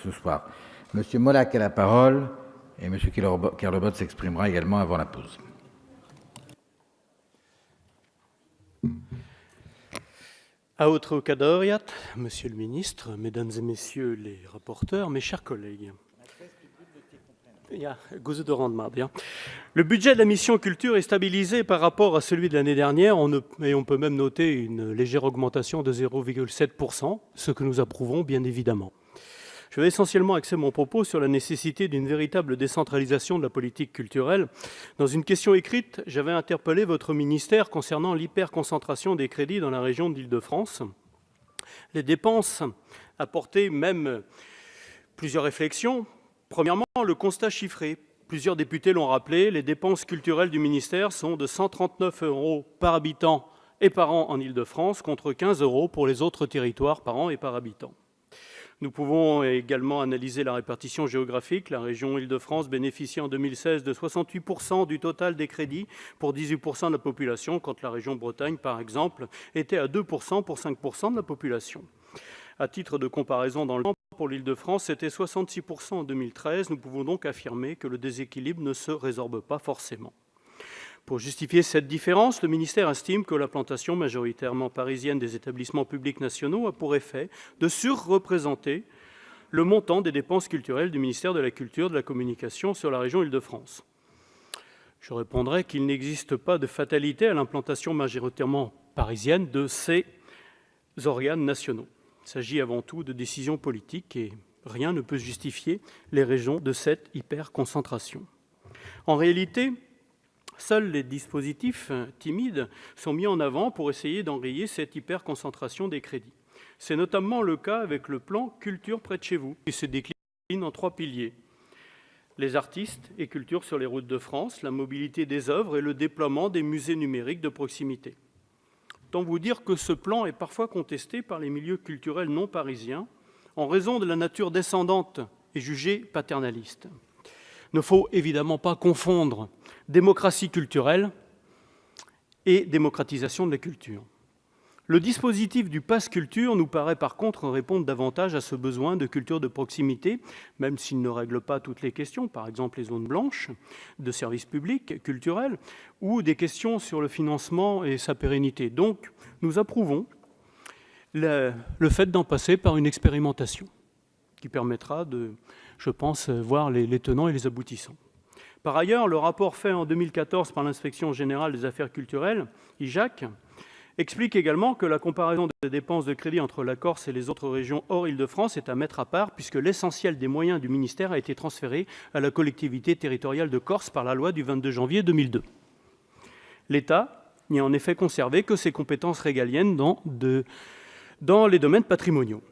ce soir. Monsieur Molac a la parole et Monsieur Kerlebot s'exprimera également avant la pause. Aoutro Kadoriat, Monsieur le Ministre, Mesdames et Messieurs les rapporteurs, mes chers collègues. Le budget de la mission culture est stabilisé par rapport à celui de l'année dernière et on peut même noter une légère augmentation de 0,7%, ce que nous approuvons bien évidemment. Je vais essentiellement axer mon propos sur la nécessité d'une véritable décentralisation de la politique culturelle. Dans une question écrite, j'avais interpellé votre ministère concernant l'hyperconcentration des crédits dans la région d'Île-de-France. Les dépenses apportaient même plusieurs réflexions. Premièrement, le constat chiffré. Plusieurs députés l'ont rappelé, les dépenses culturelles du ministère sont de 139 € par habitant et par an en Île-de-France, contre 15 € pour les autres territoires par an et par habitant. Nous pouvons également analyser la répartition géographique. La région Île-de-France bénéficie en 2016 de 68% du total des crédits pour 18% de la population, quand la région Bretagne, par exemple, était à 2% pour 5% de la population. À titre de comparaison dans le temps, pour l'Île-de-France, c'était 66% en 2013. Nous pouvons donc affirmer que le déséquilibre ne se résorbe pas forcément. Pour justifier cette différence, le ministère estime que l'implantation majoritairement parisienne des établissements publics nationaux a pour effet de surreprésenter le montant des dépenses culturelles du ministère de la Culture et de la Communication sur la région Île-de-France. Je répondrai qu'il n'existe pas de fatalité à l'implantation majoritairement parisienne de ces organes nationaux. Il s'agit avant tout de décisions politiques et rien ne peut justifier les raisons de cette hyperconcentration. En réalité, seuls les dispositifs timides sont mis en avant pour essayer d'enrayer cette hyperconcentration des crédits. C'est notamment le cas avec le plan Culture près de chez vous, qui se décline en 3 piliers. Les artistes et culture sur les routes de France, la mobilité des œuvres et le déploiement des musées numériques de proximité. Autant vous dire que ce plan est parfois contesté par les milieux culturels non parisiens en raison de la nature descendante et jugée paternaliste. Il ne faut évidemment pas confondre démocratie culturelle et démocratisation de la culture. Le dispositif du Pass Culture nous paraît par contre répondre davantage à ce besoin de culture de proximité, même s'il ne règle pas toutes les questions, par exemple les zones blanches de services publics culturels, ou des questions sur le financement et sa pérennité. Donc, nous approuvons le fait d'en passer par une expérimentation qui permettra de, je pense, voir les tenants et les aboutissants. Par ailleurs, le rapport fait en 2014 par l'Inspection générale des affaires culturelles, IJAC, explique également que la comparaison des dépenses de crédit entre la Corse et les autres régions hors Île-de-France est à mettre à part, puisque l'essentiel des moyens du ministère a été transféré à la collectivité territoriale de Corse par la loi du 22 janvier 2002. L'État n'y a en effet conservé que ses compétences régaliennes dans les domaines patrimoniaux.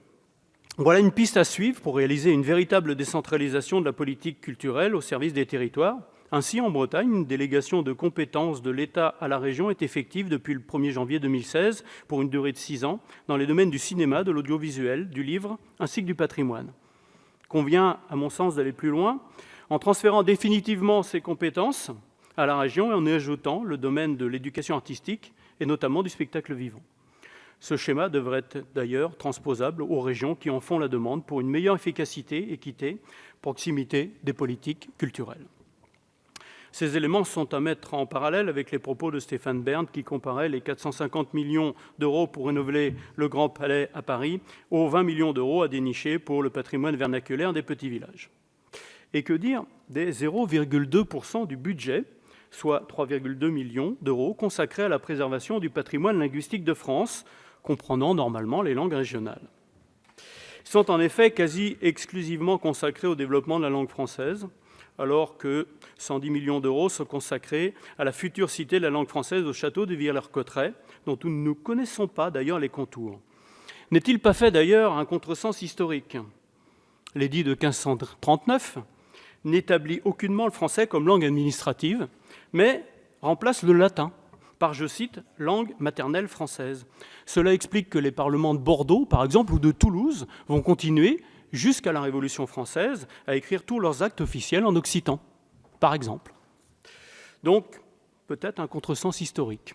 Voilà une piste à suivre pour réaliser une véritable décentralisation de la politique culturelle au service des territoires. Ainsi, en Bretagne, une délégation de compétences de l'État à la région est effective depuis le 1er janvier 2016 pour une durée de 6 ans dans les domaines du cinéma, de l'audiovisuel, du livre ainsi que du patrimoine. Il convient, à mon sens, d'aller plus loin en transférant définitivement ces compétences à la région et en y ajoutant le domaine de l'éducation artistique et notamment du spectacle vivant. Ce schéma devrait être d'ailleurs transposable aux régions qui en font la demande pour une meilleure efficacité, équité, proximité des politiques culturelles. Ces éléments sont à mettre en parallèle avec les propos de Stéphane Bern qui comparait les 450 millions d'euros pour rénover le Grand Palais à Paris aux 20 millions d'euros à dénicher pour le patrimoine vernaculaire des petits villages. Et que dire des 0,2% du budget, soit 3,2 millions d'euros, consacrés à la préservation du patrimoine linguistique de France, comprenant normalement les langues régionales. Ils sont en effet quasi exclusivement consacrés au développement de la langue française, alors que 110 millions d'euros sont consacrés à la future cité de la langue française au château de Villers-Cotterêts, dont nous ne connaissons pas d'ailleurs les contours. N'est-il pas fait d'ailleurs un contresens historique ? L'édit de 1539 n'établit aucunement le français comme langue administrative, mais remplace le latin par, je cite, « langue maternelle française ». Cela explique que les parlements de Bordeaux, par exemple, ou de Toulouse, vont continuer jusqu'à la Révolution française, à écrire tous leurs actes officiels en occitan, par exemple. Donc, peut-être un contresens historique.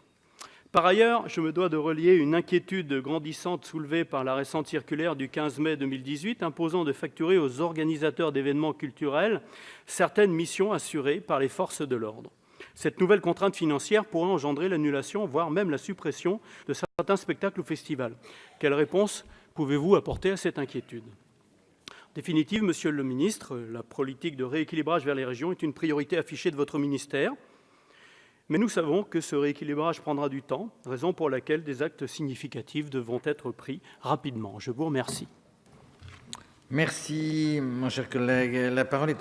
Par ailleurs, je me dois de relier une inquiétude grandissante soulevée par la récente circulaire du 15 mai 2018 imposant de facturer aux organisateurs d'événements culturels certaines missions assurées par les forces de l'ordre. Cette nouvelle contrainte financière pourrait engendrer l'annulation, voire même la suppression de certains spectacles ou festivals. Quelle réponse pouvez-vous apporter à cette inquiétude ? En définitive, Monsieur le Ministre, la politique de rééquilibrage vers les régions est une priorité affichée de votre ministère. Mais nous savons que ce rééquilibrage prendra du temps, raison pour laquelle des actes significatifs devront être pris rapidement. Je vous remercie. Merci, mon cher collègue. La parole est